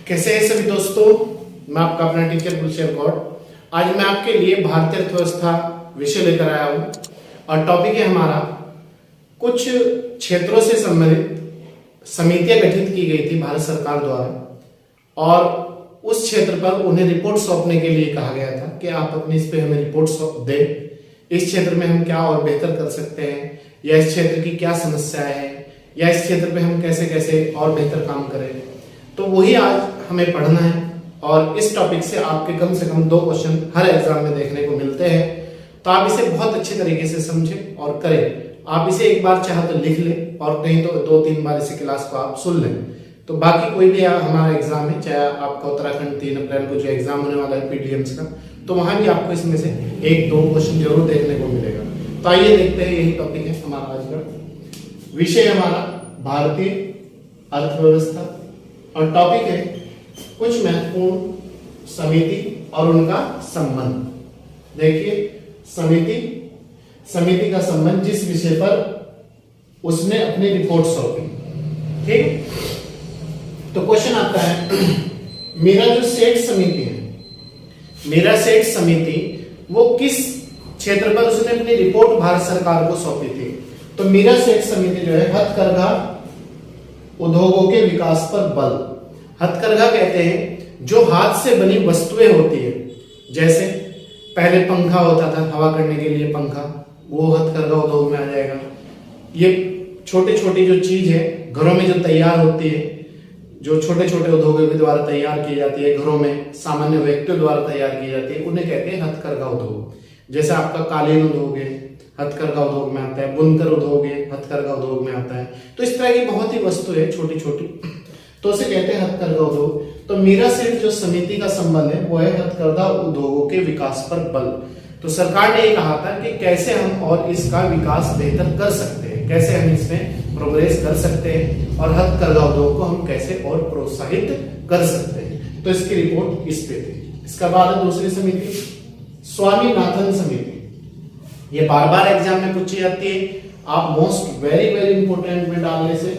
कैसे हैं सभी दोस्तों। मैं आपका अपना टीचर गुलशेर गौड़। आज मैं आपके लिए भारतीय अर्थव्यवस्था विषय लेकर आया हूँ और टॉपिक है हमारा कुछ क्षेत्रों से संबंधित समितियां गठित की गई थी भारत सरकार द्वारा और उस क्षेत्र पर उन्हें रिपोर्ट सौंपने के लिए कहा गया था कि आप अपनी इस पे हमें रिपोर्ट दें, इस क्षेत्र में हम क्या और बेहतर कर सकते हैं या इस क्षेत्र की क्या समस्याएं हैं या इस क्षेत्र पे हम कैसे कैसे और बेहतर काम करें। तो वही आज हमें पढ़ना है और इस टॉपिक से आपके कम से कम 2 क्वेश्चन हर एग्जाम में देखने को मिलते हैं। तो आप इसे बहुत अच्छे तरीके से समझें और करें। आप इसे एक बार चाहे तो लिख लें और नहीं तो 2-3 बार इसी क्लास को आप सुन लें। तो बाकी कोई भी हमारा एग्जाम है, चाहे आपका उत्तराखंड 3 अप्रैल को जो एग्जाम होने वाला है पीडीएम्स का, तो वहां भी आपको इसमें से 1-2 क्वेश्चन जरूर देखने को मिलेगा। तो आइए देखते हैं, यही टॉपिक है हमारा आज का विषय। हमारा भारतीय अर्थव्यवस्था और टॉपिक है कुछ महत्वपूर्ण समिति और उनका संबंध। देखिए, समिति का संबंध जिस विषय पर उसने अपनी रिपोर्ट सौंपी। ठीक है, तो क्वेश्चन आता है मेरा जो सेठ समिति है, मेरा सेठ समिति वो किस क्षेत्र पर उसने अपनी रिपोर्ट भारत सरकार को सौंपी थी। तो मेरा सेठ समिति जो है हथकरघा उद्योगों के विकास पर बल। हथकरघा कहते हैं जो हाथ से बनी वस्तुएं होती है, जैसे पहले पंखा होता था, हवा करने के लिए पंखा, वो हथकरघा उद्योग में आ जाएगा। ये छोटी छोटी जो चीज है घरों में जो तैयार होती है, जो छोटे छोटे उद्योगों के द्वारा तैयार की जाती है, घरों में सामान्य व्यक्तियों द्वारा तैयार की जाती है, उन्हें कहते हैं हथकरघा उद्योग। जैसे आपका कालीन उद्योग है, हथकरघा उद्योग में आता है, बुनकर उद्योग है, हथकरघा उद्योग में आता है। तो इस तरह की बहुत ही वस्तु है छोटी छोटी, तो उसे कहते हैं हथकरघा उद्योग। तो मीरा सेठ जो समिति का संबंध है वो है हथकरघा उद्योगों के विकास पर बल। तो सरकार ने ये कहा था कि कैसे हम और इसका विकास बेहतर कर सकते हैं, कैसे हम इसमें प्रोग्रेस कर सकते हैं और हथकरघा उद्योग को हम कैसे और प्रोत्साहित कर सकते हैं। तो इसकी रिपोर्ट इस पे थी। इसका बाद दूसरी समिति स्वामीनाथन समिति। ये बार बार एग्जाम में पूछी जाती है, आप मोस्ट वेरी वेरी इंपोर्टेंट में डालने से।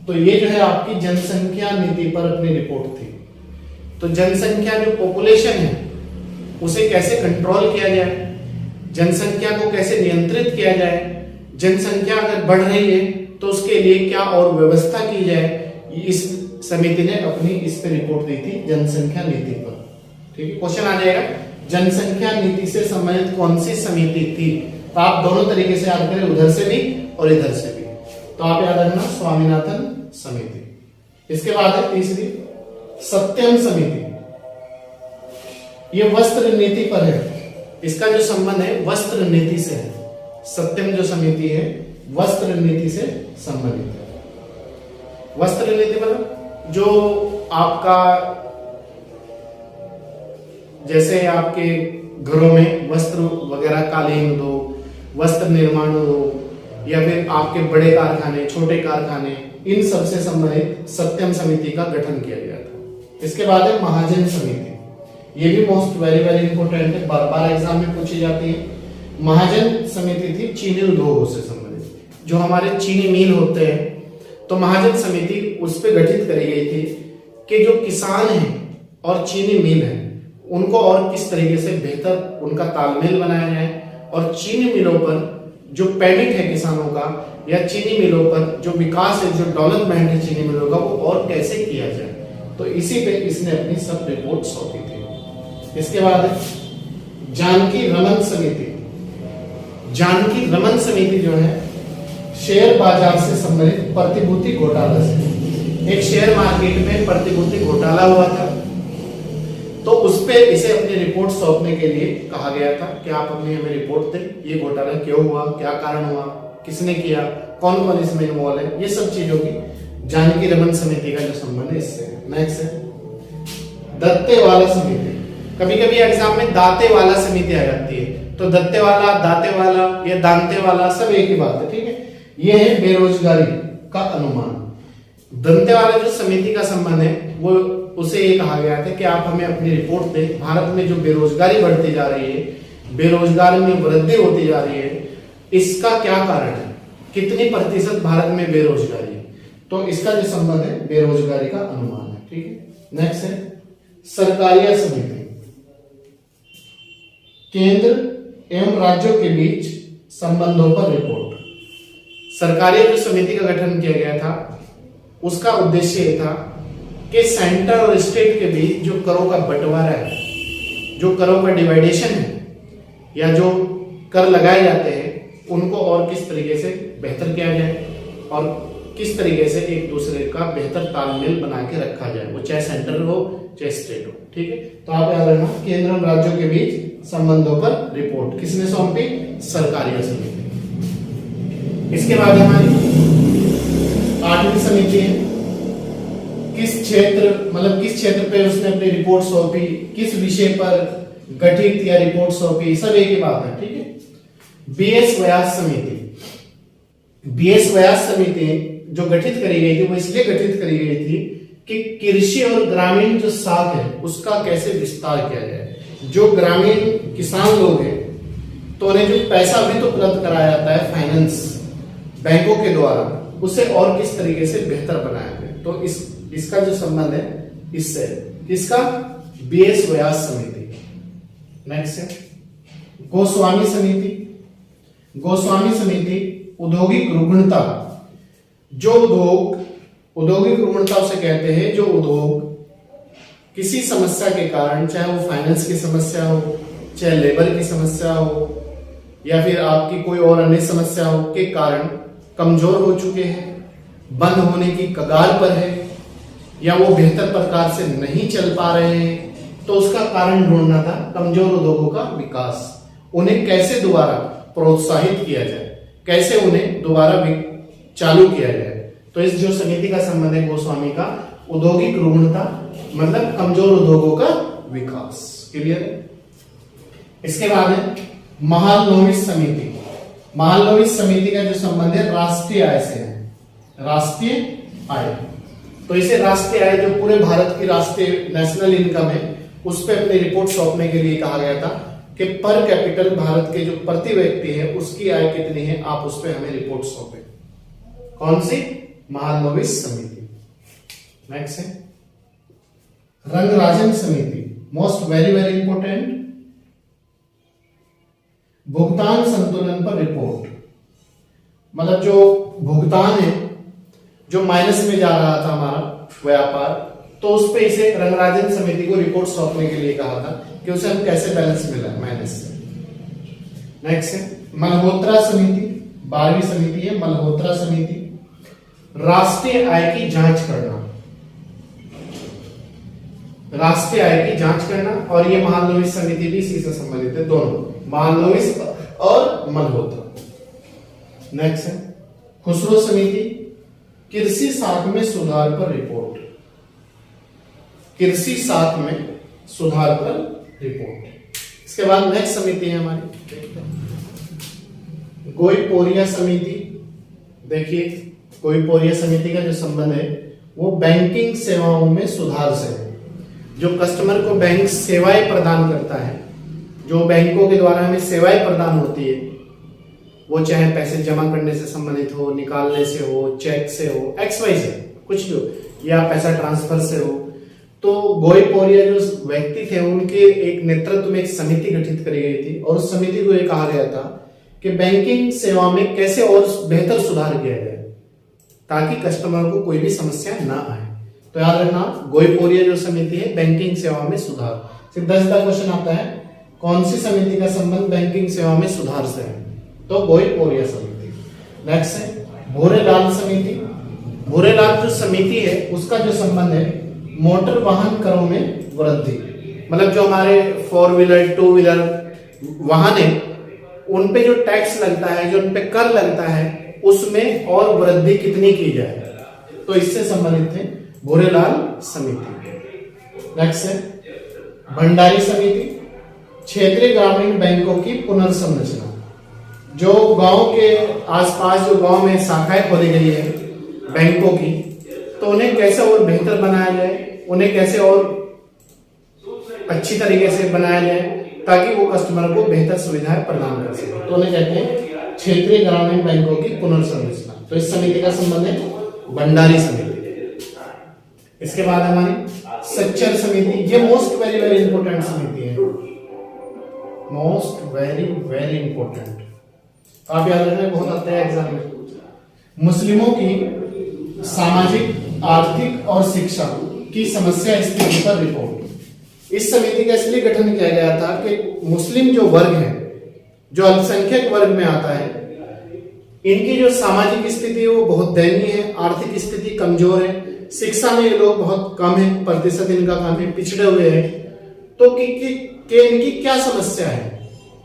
तो ये जो है आपकी जनसंख्या नीति पर अपनी रिपोर्ट थी। तो जनसंख्या जो पॉपुलेशन है उसे कैसे कंट्रोल किया जाए, जनसंख्या को कैसे नियंत्रित किया जाए, जनसंख्या अगर बढ़ रही है तो उसके लिए क्या और व्यवस्था की जाए, इस समिति ने अपनी इस पे रिपोर्ट दी थी जनसंख्या नीति पर। ठीक है, क्वेश्चन आ जाएगा जनसंख्या नीति से संबंधित कौन सी समिति थी। तो आप दोनों तरीके से याद करें, उधर से भी और इधर से भी। तो आप याद रखना स्वामीनाथन समिति। इसके बाद है तीसरी सत्यम समिति। ये वस्त्र नीति पर है, इसका जो संबंध है वस्त्र नीति से है। सत्यम जो समिति है वस्त्र नीति से संबंधित है। वस्त्र नीति मतलब जो आपका, जैसे आपके घरों में वस्त्र वगैरह, कालीन उद्योग, वस्त्र निर्माण उद्योग या फिर आपके बड़े कारखाने, छोटे कारखाने, इन सब से संबंधित सत्यम समिति का गठन किया गया था। इसके बाद है महाजन समिति। ये भी मोस्ट वेरी वेरी इंपोर्टेंट है, बार बार एग्जाम में पूछी जाती है। महाजन समिति थी चीनी उद्योगों से संबंधित, जो हमारे चीनी मिल होते हैं। तो महाजन समिति उस पर गठित करी गई थी कि जो किसान हैं और चीनी मिल है उनको और किस तरीके से बेहतर उनका तालमेल बनाया जाए और चीनी मिलों पर जो पेमेंट है किसानों का या चीनी मिलों पर जो विकास है, जो डेवलपमेंट है चीनी मिलों का, वो और कैसे किया जाए। तो इसी पे इसने अपनी सब रिपोर्ट सौंपी थी। इसके बाद जानकी रमन समिति। जानकी रमन समिति जो है शेयर बाजार से संबंधित प्रतिभूति घोटाला से, एक शेयर मार्केट में प्रतिभूति घोटाला हुआ था, तो उस पे इसे अपनी रिपोर्ट सौंपने के लिए कहा गया था कि आप अपनी हमें रिपोर्ट दें, ये घोटाला क्यों हुआ, क्या कारण हुआ, किसने किया, कौन कौन इसमें इन्वॉल्व है, ये सब चीजों की जानकी रमन समिति का जो संबंध है इससे। नेक्स्ट है दत्तेवाला समिति। कभी कभी एग्जाम में दातेवाला समिति आ जाती है, तो दत्तेवाला, दातेवाला या दांतेवाला सब एक ही बात है। ठीक है, ये है बेरोजगारी का अनुमान। दंतेवाला जो समिति का संबंध है वो उसे ये कहा गया था कि आप हमें अपनी रिपोर्ट दें, भारत में जो बेरोजगारी बढ़ती जा रही है, बेरोजगारी में वृद्धि होती जा रही है, इसका क्या कारण है, कितनी प्रतिशत भारत में बेरोजगारी है। तो इसका जो संबंध है बेरोजगारी का अनुमान है। ठीक है। नेक्स्ट है सरकारिया समिति, केंद्र एवं राज्यों के बीच संबंधों पर रिपोर्ट। सरकारिया जो समिति का गठन किया गया था उसका उद्देश्य ये था कि सेंटर और स्टेट के बीच जो करों का बंटवारा है, जो करों का डिवाइडेशन है या जो कर लगाए जाते हैं उनको और किस तरीके से बेहतर किया जाए और किस तरीके से एक दूसरे का बेहतर तालमेल बना के रखा जाए, वो चाहे सेंटर हो चाहे स्टेट हो। ठीक है, तो आप याद रखना केंद्र और राज्यों के बीच संबंधों पर रिपोर्ट किसने सौंपी? सरकारिया समिति। इसके बाद हमारी 8वीं समिति है, किस क्षेत्र पे उसने अपनी रिपोर्ट सौंपी, किस विषय पर गठित या रिपोर्ट सौंपी, सब एक ही बात है। ठीक है, बीएस व्यास समिति। बीएस व्यास समिति जो गठित करी गई थी वो इसलिए गठित करी गई थी कि कृषि और ग्रामीण जो साख है उसका कैसे विस्तार किया जाए। जो ग्रामीण किसान लोग हैं तो उन्हें जो पैसा भी तो उपलब्ध कराया जाता है फाइनेंस बैंकों के द्वारा, उसे और किस तरीके से बेहतर बनाया जाए। तो इसका जो संबंध है इससे, इसका बीएस व्यास समिति। नेक्स्ट है गोस्वामी समिति। गोस्वामी समिति औद्योगिक रुग्णता। जो औद्योगिक रुग्णता उसे कहते हैं जो उद्योग किसी समस्या के कारण, चाहे वो फाइनेंस की समस्या हो, चाहे लेबर की समस्या हो या फिर आपकी कोई और अन्य समस्या हो के कारण कमजोर हो चुके हैं, बंद होने की कगार पर है या वो बेहतर प्रकार से नहीं चल पा रहे हैं, तो उसका कारण ढूंढना था कमजोर उद्योगों का विकास। उन्हें कैसे दोबारा प्रोत्साहित किया जाए, कैसे उन्हें दोबारा चालू किया जाए। तो इस जो समिति का संबंध है गोस्वामी का औद्योगिक रुग्णता मतलब कमजोर उद्योगों का विकास। क्लियर है। इसके बाद है महालनोबिस समिति। महालनोबिस समिति का जो संबंध है राष्ट्रीय आय से है, राष्ट्रीय आय। तो इसे राष्ट्रीय आय जो पूरे भारत की राष्ट्रीय नेशनल इनकम है उस पर अपनी रिपोर्ट सौंपने के लिए कहा गया था कि पर कैपिटल भारत के जो प्रति व्यक्ति है उसकी आय कितनी है, आप उस पर हमें रिपोर्ट सौंपे। कौन सी? महालनोबिस समिति। नेक्स्ट है रंगराजन समिति। मोस्ट वेरी वेरी इंपॉर्टेंट, भुगतान संतुलन पर रिपोर्ट। मतलब जो भुगतान है जो माइनस में जा रहा था हमारा व्यापार, तो उस पे इसे रंगराजन समिति को रिपोर्ट सौंपने के लिए कहा था कि उसे हम कैसे बैलेंस मिला माइनस से। नेक्स्ट है मल्होत्रा समिति। 12वीं समिति है मल्होत्रा समिति। राष्ट्रीय आय की जांच करना, राष्ट्रीय आय की जांच करना, और ये महालनोबिस समिति भी इसी से संबंधित है, दोनों महालनोबिस और मल्होत्रा। नेक्स्ट है खुसरो समिति। कृषि साख में सुधार पर रिपोर्ट। कृषि साख में सुधार पर रिपोर्ट। इसके बाद नेक्स्ट समिति है हमारी गोईपोरिया समिति। देखिए गोईपोरिया समिति का जो संबंध है वो बैंकिंग सेवाओं में सुधार से है। जो कस्टमर को बैंक सेवाएं प्रदान करता है, जो बैंकों के द्वारा हमें सेवाएं प्रदान होती है, वो चाहे पैसे जमा करने से संबंधित हो, निकालने से हो, चेक से हो, XY से कुछ भी हो, या पैसा ट्रांसफर से हो, तो गोईपोरिया जो व्यक्ति थे उनके एक नेतृत्व में एक समिति गठित करी गई थी और उस समिति को यह कहा गया था कि बैंकिंग सेवा में कैसे और बेहतर सुधार किया जाए ताकि कस्टमर को कोई भी समस्या ना आए। तो याद रखना गोईपोरिया जो समिति है बैंकिंग सेवा में सुधार। सीधा सीधा क्वेश्चन आता है कौन सी समिति का संबंध बैंकिंग सेवा में सुधार से है, तो गोईपोरिया समिति। नेक्स्ट है भूरेलाल समिति। भूरेलाल जो समिति है उसका जो संबंध है मोटर वाहन करों में वृद्धि। मतलब जो हमारे 4 व्हीलर 2 व्हीलर वाहन है उन पे जो टैक्स लगता है, जो उन पे कर लगता है, उसमें और वृद्धि कितनी की जाए, तो इससे संबंधित है भूरेलाल समिति। नेक्स्ट है भंडारी समिति। क्षेत्रीय ग्रामीण बैंकों की पुनर्संरचना। जो गांव के आसपास जो गांव में शाखाएं खोली गई है बैंकों की, तो उन्हें कैसे और बेहतर बनाया जाए, उन्हें कैसे और अच्छी तरीके से बनाया जाए ताकि वो कस्टमर को बेहतर सुविधाएं प्रदान कर सके, तो उन्हें कहते हैं क्षेत्रीय ग्रामीण बैंकों की पुनर्संरचना। तो इस समिति का संबंध है भंडारी समिति। इसके बाद हमारी सच्चर समिति, ये मोस्ट वेरी वेरी इंपॉर्टेंट समिति है, मोस्ट वेरी वेरी इंपॉर्टेंट, आप याद रखना, बहुत आता है एग्जाम में। मुस्लिमों की सामाजिक, आर्थिक और शिक्षा की समस्या स्थिति पर रिपोर्ट। इस समिति का इसलिए गठन किया गया था कि मुस्लिम जो वर्ग है, जो अल्पसंख्यक वर्ग में आता है, इनकी जो सामाजिक स्थिति है वो बहुत दयनीय है, आर्थिक स्थिति कमजोर है, शिक्षा में ये लोग बहुत कम है, प्रतिशत इनका कम है, पिछड़े हुए हैं। तो इनकी क्या समस्या है,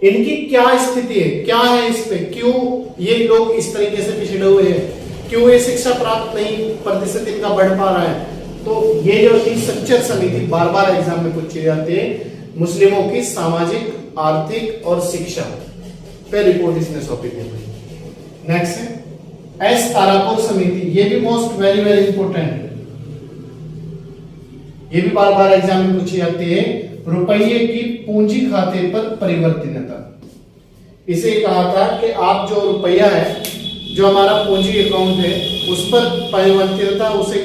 इनकी क्या स्थिति है, क्या है इस पे, क्यों ये लोग इस तरीके से पिछड़े हुए हैं, क्यों ये शिक्षा प्राप्त नहीं, प्रतिशत इनका बढ़ पा रहा है। तो ये जो थी सच्चर समिति, बार बार एग्जाम में पूछी जाती है, मुस्लिमों की सामाजिक, आर्थिक और शिक्षा पे रिपोर्ट इसने सौंपी थी। नेक्स्ट है एस तारापुर समिति, ये भी मोस्ट वेरी वेरी इंपॉर्टेंट, ये भी बार बार एग्जाम में पूछी जाती है। रुपये की पूंजी खाते पर परिवर्तनीयता, इसे कहा था कि आप जो रुपया है, जो हमारा पूंजी अकाउंट है, उस पर परिवर्तनीयता उसे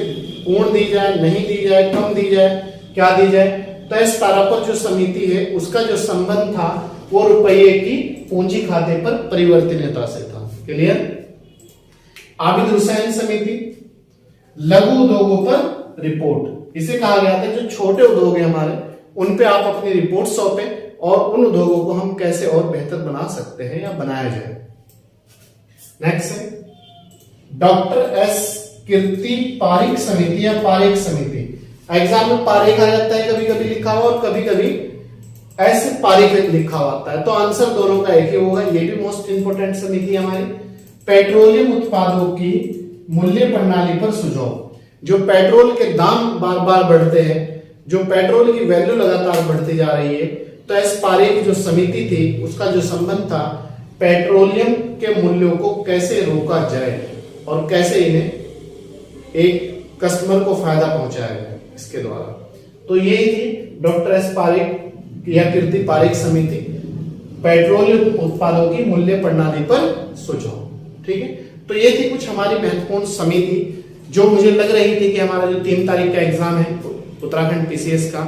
पूर्ण दी जाए, नहीं दी जाए, कम दी जाए, क्या दी जाए। तो इस तारापुर जो समिति है उसका जो संबंध था वो रुपये की पूंजी खाते पर परिवर्तनीयता से था। क्लियर। आबिद हुसैन समिति, लघु उद्योगों पर रिपोर्ट, इसे कहा गया था जो छोटे उद्योग है हमारे, उन पे आप अपनी रिपोर्ट सौंपे और उन उद्योगों को हम कैसे और बेहतर बना सकते हैं या बनाया जाए। नेक्स्ट है डॉक्टर एस कीर्ति पारिक समिति या पारिक समिति। एग्जाम में पारिक आ जाता है, कभी कभी लिखा हुआ और कभी कभी ऐसे पारिक लिखा होता है, तो आंसर दोनों का एक ही होगा। ये भी मोस्ट इंपोर्टेंट समिति हमारी। पेट्रोलियम उत्पादों की मूल्य प्रणाली पर सुझाव, जो पेट्रोल के दाम बार बार बढ़ते हैं, जो पेट्रोल की वैल्यू लगातार बढ़ती जा रही है, तो इस पारिक जो समिति थी उसका जो संबंध था पेट्रोलियम के मूल्यों को कैसे रोका जाए और कैसे इन्हें एक कस्टमर को फायदा पहुंचाया जाए इसके द्वारा। तो ये थी डॉक्टर एस पारिक या कीर्ति पारिक समिति, पेट्रोलियम उत्पादों की मूल्य प्रणाली पर सुझाव। ठीक है, तो ये थी कुछ हमारी महत्वपूर्ण समिति जो मुझे लग रही थी कि हमारा जो 3 तारीख का एग्जाम है उत्तराखंड पीसीएस का,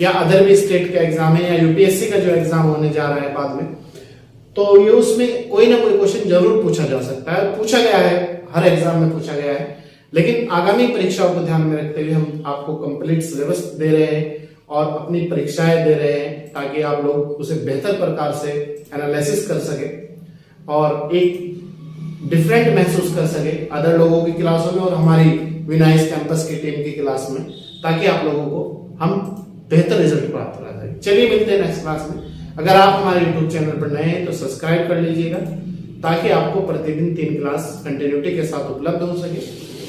या अदर भी स्टेट का एग्जाम है, या यूपीएससी का जो एग्जाम होने जा रहा है बाद में, तो ये उसमें कोई ना कोई क्वेश्चन जरूर पूछा जा सकता है, पूछा गया है, हर एग्जाम में पूछा गया है। लेकिन आगामी परीक्षाओं को ध्यान में रखते हुए हम आपको कंप्लीट सिलेबस दे रहे हैं और अपनी परीक्षाएं दे रहे हैं ताकि आप लोग उसे बेहतर प्रकार से एनालिसिस कर सके और एक डिफरेंट महसूस कर सके अदर लोगों की क्लासों में और हमारी विनाइस कैंपस की टीम की क्लास में, ताकि आप लोगों को हम बेहतर रिजल्ट प्राप्त करा सके। चलिए मिलते हैं नेक्स्ट क्लास में। अगर आप हमारे यूट्यूब चैनल पर नए हैं तो सब्सक्राइब कर लीजिएगा ताकि आपको प्रतिदिन 3 क्लास कंटिन्यूटी के साथ उपलब्ध हो सके,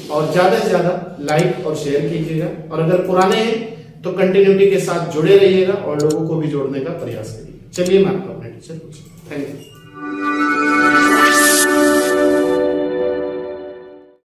और ज्यादा से ज्यादा लाइक और शेयर कीजिएगा, और अगर पुराने हैं तो कंटिन्यूटी के साथ जुड़े रहिएगा और लोगों को भी जोड़ने का प्रयास करिए। चलिए मैं आपका अपना टीचर, थैंक यू।